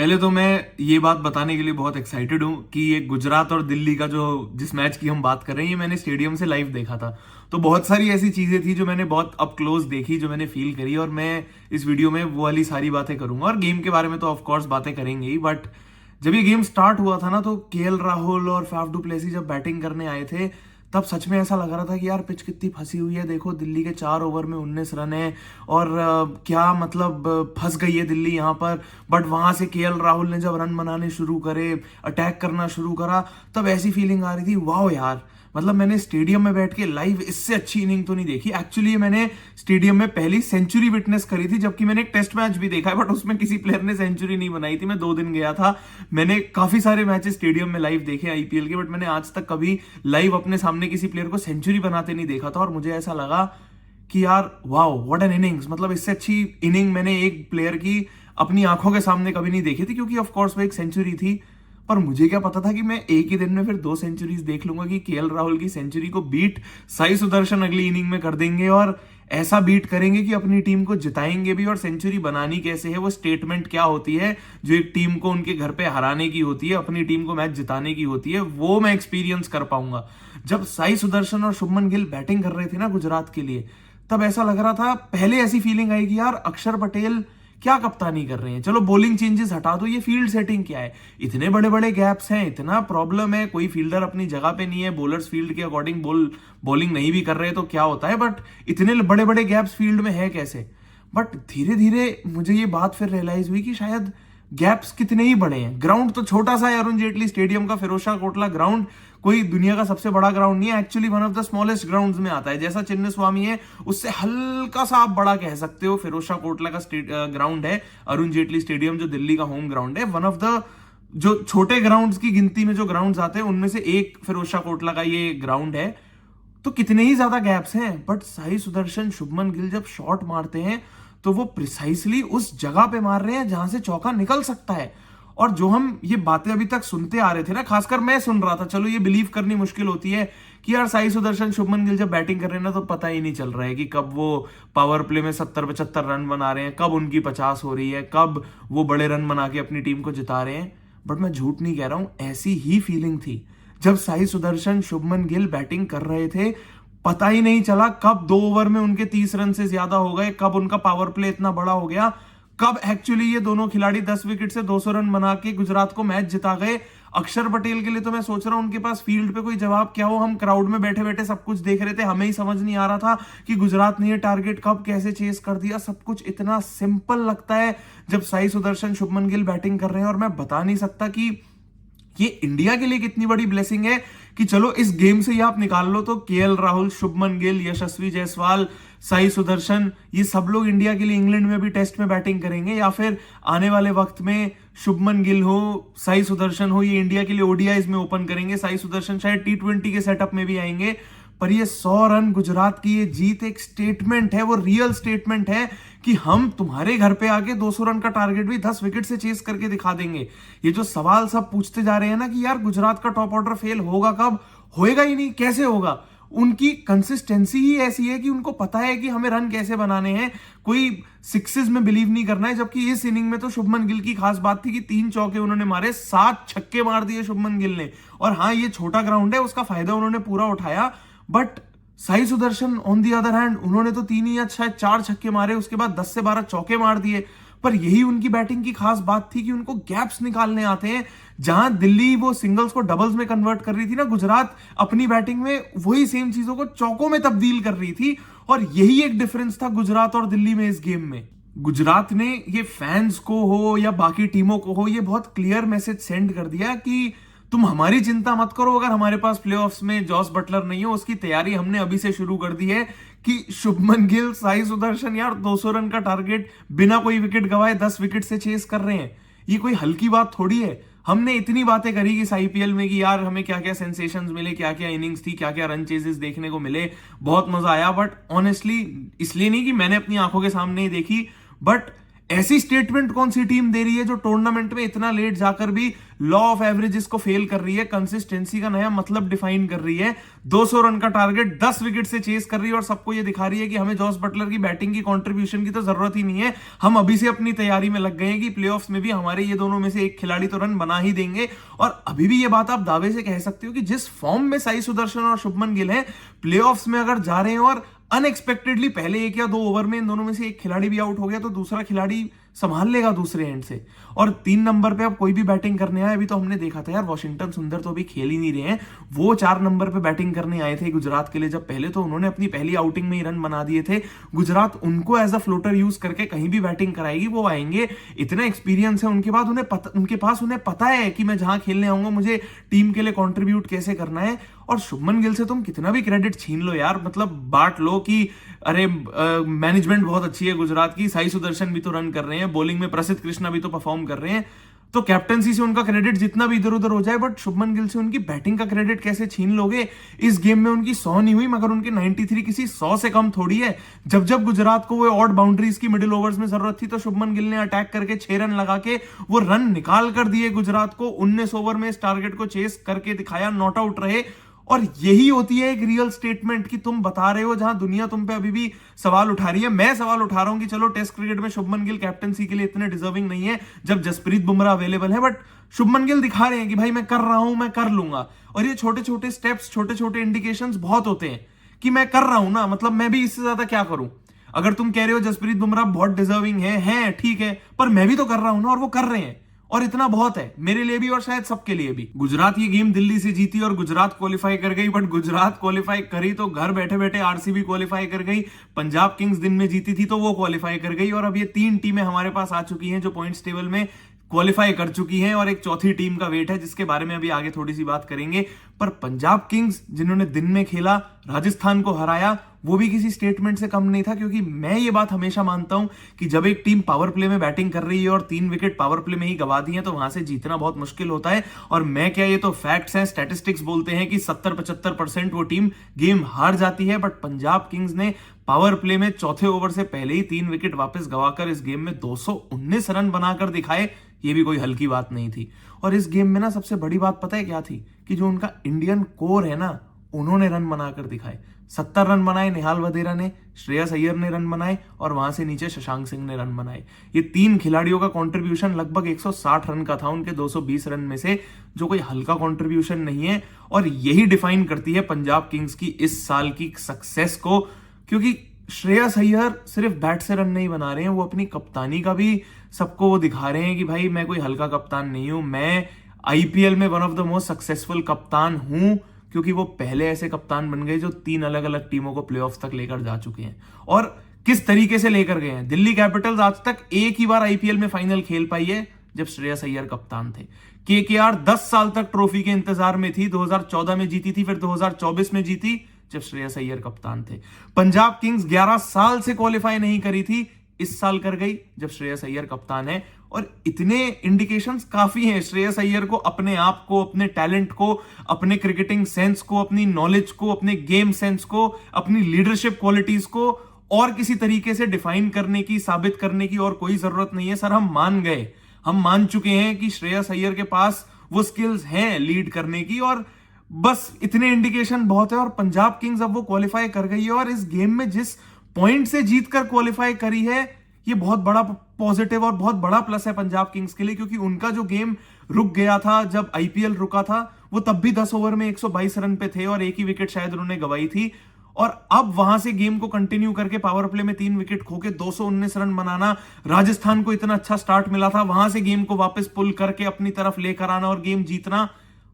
पहले तो मैं ये बात बताने के लिए बहुत एक्साइटेड हूँ कि ये गुजरात और दिल्ली का जो जिस मैच की हम बात कर रहे हैं ये मैंने स्टेडियम से लाइव देखा था। तो बहुत सारी ऐसी चीजें थी जो मैंने बहुत अप क्लोज देखी, जो मैंने फील करी, और मैं इस वीडियो में वो वाली सारी बातें करूंगा। और गेम के बारे में तो ऑफ कोर्स बातें करेंगे ही, बट जब ये गेम स्टार्ट हुआ था ना तो केएल राहुल और फाफ डू प्लेसी जब बैटिंग करने आए थे तब सच में ऐसा लग रहा था कि यार पिच कितनी फंसी हुई है। देखो दिल्ली के 4 ओवर में 19 रन है और क्या मतलब फंस गई है दिल्ली यहाँ पर। बट वहां से केएल राहुल ने जब रन बनाने शुरू करे, अटैक करना शुरू करा, तब ऐसी फीलिंग आ रही थी वाह यार, मतलब मैंने स्टेडियम में बैठ के लाइव इससे अच्छी इनिंग तो नहीं देखी। एक्चुअली मैंने स्टेडियम में पहली सेंचुरी विटनेस करी थी, जबकि मैंने एक टेस्ट मैच भी देखा है बट उसमें किसी प्लेयर ने सेंचुरी नहीं बनाई थी। मैं 2 दिन गया था, मैंने काफी सारे मैचेस स्टेडियम में लाइव देखे आईपीएल के, बट मैंने आज तक कभी लाइव अपने सामने किसी प्लेयर को सेंचुरी बनाते नहीं देखा था। और मुझे ऐसा लगा कि यार वाओ व्हाट एन इनिंग्स, मतलब इससे अच्छी इनिंग मैंने एक प्लेयर की अपनी आंखों के सामने कभी नहीं देखी थी, क्योंकि ऑफ कोर्स वो एक सेंचुरी थी। पर मुझे क्या पता था कि मैं एक ही दिन में फिर 2 सेंचुरीज देख लूंगा, कि केएल राहुल की सेंचुरी को बीट साई सुदर्शन अगली इनिंग में कर देंगे और ऐसा बीट करेंगे कि अपनी टीम को जिताएंगे भी। और सेंचुरी बनानी कैसे है, वो स्टेटमेंट क्या होती है जो एक टीम को उनके घर पे हराने की होती है, अपनी टीम को मैच जिताने की होती है, वो मैं एक्सपीरियंस कर पाऊंगा। जब साई सुदर्शन और शुभमन गिल बैटिंग कर रहे थे ना गुजरात के लिए, तब ऐसा लग रहा था, पहले ऐसी फीलिंग आई कि यार अक्षर पटेल क्या कप्तानी कर रहे हैं। चलो बॉलिंग चेंजेस हटा दो, ये फील्ड सेटिंग क्या है, इतने बड़े बड़े गैप्स हैं, इतना प्रॉब्लम है, कोई फील्डर अपनी जगह पे नहीं है, बॉलर्स फील्ड के अकॉर्डिंग बॉलिंग नहीं भी कर रहे तो क्या होता है, बट इतने बड़े बड़े गैप्स फील्ड में है कैसे। बट धीरे धीरे मुझे ये बात फिर रियलाइज हुई कि शायद गैप्स कितने ही बड़े हैं। ग्राउंड तो छोटा सा है, अरुण जेटली स्टेडियम का फिरोजशाह कोटला ग्राउंड कोई दुनिया का सबसे बड़ा ग्राउंड नहीं है, actually one of the smallest grounds में आता है। जैसा चिन्नी स्वामी है उससे हल्का सा आप बड़ा कह सकते हो फिरोजशाह कोटला का ग्राउंड है अरुण जेटली स्टेडियम, जो दिल्ली का होम ग्राउंड है। वन ऑफ द जो छोटे ग्राउंड्स की गिनती में जो ग्राउंड्स आते हैं उनमें से एक फिरोजशाह कोटला का ये ग्राउंड है। तो कितने ही ज्यादा गैप्स हैं, बट साई सुदर्शन शुभमन गिल जब शॉट मारते हैं तो वो प्रिसाइसली उस जगह पे मार रहे हैं जहां से चौका निकल सकता है। और जो हम ये बातें अभी तक सुनते आ रहे थे ना, खासकर मैं सुन रहा था, चलो ये बिलीव करनी मुश्किल होती है कि यार साई सुदर्शन शुभमन गिल जब बैटिंग कर रहे हैं ना तो पता ही नहीं चल रहा है कि कब वो पावर प्ले में 70-75 रन बना रहे हैं, कब उनकी 50 हो रही है, कब वो बड़े रन बना के अपनी टीम को जिता रहे हैं। बट मैं झूठ नहीं कह रहा हूं, ऐसी ही फीलिंग थी जब साई सुदर्शन शुभमन गिल बैटिंग कर रहे थे। पता ही नहीं चला कब 2 ओवर में उनके 30 रन से ज्यादा हो गए, कब उनका पावर प्ले इतना बड़ा हो गया, कब एक्चुअली ये दोनों खिलाड़ी 10 विकेट से 200 रन बना के गुजरात को मैच जिता गए। अक्षर पटेल के लिए तो मैं सोच रहा हूं उनके पास फील्ड पे कोई जवाब क्या हो। हम क्राउड में बैठे बैठे सब कुछ देख रहे थे, हमें ही समझ नहीं आ रहा था कि गुजरात ने ये टारगेट कब कैसे चेस कर दिया। सब कुछ इतना सिंपल लगता है जब साई सुदर्शन शुभमन गिल बैटिंग कर रहे हैं। और मैं बता नहीं सकता कि ये इंडिया के लिए कितनी बड़ी ब्लेसिंग है कि चलो इस गेम से ही आप निकाल लो तो केएल राहुल, शुभमन गिल, यशस्वी जायसवाल, साई सुदर्शन, ये सब लोग इंडिया के लिए इंग्लैंड में भी टेस्ट में बैटिंग करेंगे, या फिर आने वाले वक्त में शुभमन गिल हो, साई सुदर्शन हो, ये इंडिया के लिए ओडीआईज में ओपन करेंगे। साई सुदर्शन शायद टी20 के सेटअप में भी आएंगे। पर ये 100 रन गुजरात की ये जीत एक स्टेटमेंट है, वो रियल स्टेटमेंट है कि हम तुम्हारे घर पे आके 200 रन का टारगेट भी 10 विकेट से चेस करके दिखा देंगे। ये जो सवाल सब पूछते जा रहे हैं ना कि यार गुजरात का टॉप ऑर्डर फेल होगा कब, होएगा ही नहीं, कैसे होगा, उनकी कंसिस्टेंसी ही ऐसी है कि उनको पता है कि हमें रन कैसे बनाने हैं, कोई सिक्सेस में बिलीव नहीं करना है। जबकि इस इनिंग में तो शुभमन गिल की खास बात थी कि 3 चौके उन्होंने मारे, 7 छक्के मार दिए शुभमन गिल ने। और हाँ, ये छोटा ग्राउंड है, उसका फायदा उन्होंने पूरा उठाया। But Sai Sudarshan on the other hand, उन्होंने तो 3 या शायद 4 छक्के मारे, उसके बाद 10 से 12 चौके मार दिए। पर यही उनकी बैटिंग की खास बात थी कि उनको गैप्स निकालने आते हैं। जहां दिल्ली वो सिंगल्स को डबल्स में कन्वर्ट कर रही थी ना, गुजरात अपनी बैटिंग में वही सेम चीजों को चौकों में तब्दील कर रही थी। और यही एक डिफरेंस था गुजरात और दिल्ली में इस गेम में। गुजरात ने ये फैंस को हो या बाकी टीमों को हो, ये बहुत क्लियर मैसेज सेंड कर दिया कि तुम हमारी चिंता मत करो, अगर हमारे पास प्लेऑफ्स में जॉस बटलर नहीं हो, उसकी तैयारी हमने अभी से शुरू कर दी है कि शुभमन गिल, साई सुदर्शन यार 200 रन का टारगेट बिना कोई विकेट गवाए 10 विकेट से चेस कर रहे हैं। ये कोई हल्की बात थोड़ी है। हमने इतनी बातें करी इस आईपीएल में कि यार हमें क्या क्या सेंसेशंस मिले, क्या क्या इनिंग्स थी, क्या क्या रन चेजेस देखने को मिले, बहुत मजा आया। बट ऑनेस्टली इसलिए नहीं कि मैंने अपनी आंखों के सामने ही देखी, बट ऐसी स्टेटमेंट कौन सी टीम दे रही है जो टूर्नामेंट में इतना लेट जाकर भी लॉ ऑफ एवरेजेस को फेल कर रही है, कंसिस्टेंसी का नया मतलब डिफाइन कर रही है, 200 रन का टारगेट 10 विकेट से चेस कर रही है और सबको ये दिखा रही है कि हमें जॉस बटलर की बैटिंग की कंट्रीब्यूशन की तो जरूरत ही नहीं है, हम अभी से अपनी तैयारी में लग गए हैं कि प्लेऑफ्स में भी हमारे ये दोनों में से एक खिलाड़ी तो रन बना ही देंगे। और अभी भी ये बात आप दावे से कह सकते हो कि जिस फॉर्म में साई सुदर्शन और शुभमन गिल हैं, प्लेऑफ्स में अगर जा रहे हैं और अनएक्सपेक्टेडली पहले 1 या 2 ओवर में इन दोनों में से एक खिलाड़ी भी आउट हो गया तो दूसरा खिलाड़ी संभाल लेगा दूसरे एंड से। और 3 नंबर पे अब कोई भी बैटिंग करने आए, अभी तो हमने देखा था यार वॉशिंगटन सुंदर तो अभी खेल ही नहीं रहे हैं, वो 4 नंबर पे बैटिंग करने आए थे गुजरात के लिए, जब पहले तो उन्होंने अपनी पहली आउटिंग में ही रन बना दिए थे। गुजरात उनको एज अ फ्लोटर यूज करके कहीं भी बैटिंग कराएगी, वो आएंगे, इतना एक्सपीरियंस है उनके बाद, उनके पास उन्हें पता है कि मैं जहां खेलने आऊंगा मुझे टीम के लिए कॉन्ट्रीब्यूट कैसे करना है। और शुभमन गिल से तुम कितना भी क्रेडिट छीन लो यार, मतलब बांट लो कि अरे मैनेजमेंट बहुत अच्छी है गुजरात की, साई सुदर्शन भी तो रन कर रहे हैं, बॉलिंग में प्रसिद्ध कृष्णा भी तो परफॉर्म कर रहे हैं, तो कैप्टनसी से उनका क्रेडिट जितना भी इधर उधर हो जाए, बट शुभमन गिल से उनकी बैटिंग का क्रेडिट कैसे छीन लोगे। इस गेम में उनकी 100 नहीं हुई मगर उनके 93 किसी 100 से कम थोड़ी है। जब जब गुजरात को वो ऑड बाउंड्रीज की मिडिल ओवर्स में जरूरत थी तो शुभमन गिल ने अटैक करके 6 रन लगा के वो रन निकाल कर दिए गुजरात को। 19 ओवर में इस टारगेट को चेस करके दिखाया, नॉट आउट रहे। और यही होती है एक रियल स्टेटमेंट कि तुम बता रहे हो जहां दुनिया तुम पे अभी भी सवाल उठा रही है, मैं सवाल उठा रहा हूं कि चलो टेस्ट क्रिकेट में शुभमन गिल कैप्टनसी के लिए इतने डिजर्विंग नहीं है जब जसप्रीत बुमराह अवेलेबल है, बट शुभमन गिल दिखा रहे हैं कि भाई मैं कर रहा हूं, मैं कर लूंगा। और ये छोटे छोटे स्टेप्स, छोटे छोटे इंडिकेशंस बहुत होते हैं कि मैं कर रहा हूं ना, मतलब मैं भी इससे ज्यादा क्या करूं। अगर तुम कह रहे हो जसप्रीत बुमराह बहुत डिजर्विंग है ठीक है, पर मैं भी तो कर रहा हूं ना, और वो कर रहे हैं, और इतना बहुत है मेरे लिए भी और शायद सबके लिए भी। गुजरात ये गेम दिल्ली से जीती और गुजरात क्वालिफाई कर गई, बट गुजरात क्वालिफाई करी तो घर बैठे बैठे आरसीबी क्वालिफाई कर गई, पंजाब किंग्स दिन में जीती थी तो वो क्वालिफाई कर गई, और अब ये 3 टीमें हमारे पास आ चुकी हैं जो पॉइंट्स टेबल में क्वालिफाई कर चुकी हैं, और एक चौथी टीम का वेट है जिसके बारे में अभी आगे थोड़ी सी बात करेंगे। पर पंजाब किंग्स जिन्होंने दिन में खेला, राजस्थान को हराया, वो भी किसी स्टेटमेंट से कम नहीं था, क्योंकि मैं ये बात हमेशा मानता हूं कि जब एक टीम पावर प्ले में बैटिंग कर रही है और 3 विकेट पावर प्ले में ही गवा दी है तो वहां से जीतना बहुत मुश्किल होता है। और मैं क्या, ये तो फैक्ट्स हैं, स्टैटिस्टिक्स बोलते हैं कि 70-75% वो टीम गेम हार जाती है, बट पंजाब किंग्स ने पावर प्ले में चौथे ओवर से पहले ही 3 विकेट वापस गवाकर इस गेम में 219 रन बनाकर दिखाए। ये भी कोई हल्की बात नहीं थी। और इस गेम में ना सबसे बड़ी बात पता है क्या थी, कि जो उनका इंडियन कोर है ना, उन्होंने रन बनाकर दिखाए। 70 रन बनाए निहाल वधेरा ने, श्रेयस अय्यर ने रन बनाए, और वहां से नीचे शशांक सिंह ने रन बनाए। ये 3 खिलाड़ियों का कंट्रीब्यूशन लगभग 160 रन का था उनके 220 रन में से, जो कोई हल्का कंट्रीब्यूशन नहीं है। और यही डिफाइन करती है पंजाब किंग्स की इस साल की सक्सेस को, क्योंकि श्रेयस अय्यर सिर्फ बैट से रन नहीं बना रहे हैं, वो अपनी कप्तानी का भी सबको वो दिखा रहे हैं कि भाई मैं कोई हल्का कप्तान नहीं हूं, मैं आईपीएल में one of the most successful कप्तान हूं, क्योंकि वो पहले ऐसे कप्तान बन गए जो 3 अलग अलग टीमों को प्लेऑफ्स तक लेकर जा चुके हैं। और किस तरीके से लेकर गए हैं, दिल्ली कैपिटल्स आज तक एक ही बार आईपीएल में फाइनल खेल पाई है जब श्रेयस अय्यर कप्तान थे। केकेआर 10 साल तक ट्रॉफी के इंतजार में थी, 2014 में जीती थी, फिर 2024 में जीती जब श्रेयस अय्यर कप्तान थे। पंजाब किंग्स 11 साल से क्वालिफाई नहीं करी थी, इस साल कर गई जब श्रेयस अय्यर कप्तान है। और इतने इंडिकेशंस काफी हैं श्रेयस अय्यर को, अपने आप को, अपने टैलेंट को, अपने क्रिकेटिंग सेंस को, अपनी नॉलेज को, अपने गेम सेंस को, अपनी लीडरशिप क्वालिटीज को और किसी तरीके से डिफाइन करने की, साबित करने की और कोई जरूरत नहीं है। सर हम मान गए, हम मान चुके हैं कि श्रेयस अय्यर के पास वो स्किल्स हैं लीड करने की, और बस इतने इंडिकेशन बहुत है। और पंजाब किंग्स अब वो क्वालिफाई कर गई है, और इस गेम में जिस पॉइंट से जीतकर क्वालिफाई करी है, ये बहुत बड़ा पॉजिटिव और बहुत बड़ा प्लस है पंजाब किंग्स के लिए, क्योंकि उनका जो गेम रुक गया था जब आईपीएल रुका था, वो तब भी 10 ओवर में 122 रन पे थे और एक ही विकेट शायद उन्होंने गवाई थी। और अब वहां से गेम को कंटिन्यू करके पावर प्ले में 3 विकेट खोके 219 रन बनाना, राजस्थान को इतना अच्छा स्टार्ट मिला था, वहां से गेम को वापस पुल करके अपनी तरफ लेकर आना और गेम जीतना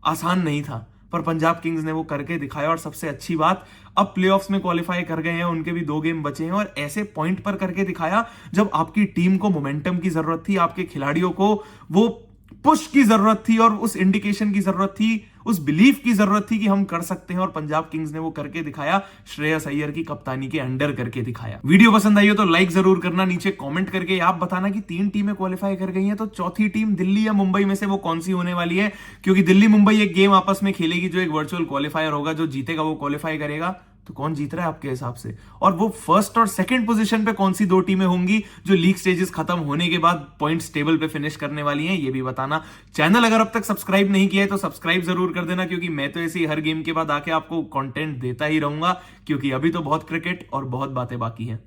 आसान नहीं था, पर पंजाब किंग्स ने वो करके दिखाया। और सबसे अच्छी बात, अब प्लेऑफ्स में क्वालिफाई कर गए हैं, उनके भी 2 गेम बचे हैं, और ऐसे पॉइंट पर करके दिखाया जब आपकी टीम को मोमेंटम की जरूरत थी, आपके खिलाड़ियों को वो पुश की जरूरत थी और उस इंडिकेशन की जरूरत थी, उस बिलीफ की जरूरत थी कि हम कर सकते हैं, और पंजाब किंग्स ने वो करके दिखाया, श्रेयस अय्यर की कप्तानी के अंडर करके दिखाया। वीडियो पसंद आई हो तो लाइक जरूर करना, नीचे कमेंट करके आप बताना कि 3 टीमें क्वालिफाई कर गई हैं, तो चौथी टीम दिल्ली या मुंबई में से वो कौन सी होने वाली है, क्योंकि दिल्ली मुंबई एक गेम आपस में खेलेगी जो एक वर्चुअल क्वालिफायर होगा, जो जीतेगा वो क्वालिफाई करेगा। तो तो कौन जीत रहा है आपके हिसाब से? और वो फर्स्ट और सेकंड पोजीशन पे कौन सी दो टीमें होंगी जो लीग स्टेजेस खत्म होने के बाद पॉइंट्स टेबल पे फिनिश करने वाली हैं, ये भी बताना। चैनल अगर अब तक सब्सक्राइब नहीं किया है तो सब्सक्राइब जरूर कर देना, क्योंकि मैं तो ऐसे ही हर गेम के बाद आके आपको कंटेंट देता ही रहूंगा, क्योंकि अभी तो बहुत क्रिकेट और बहुत बातें बाकी हैं।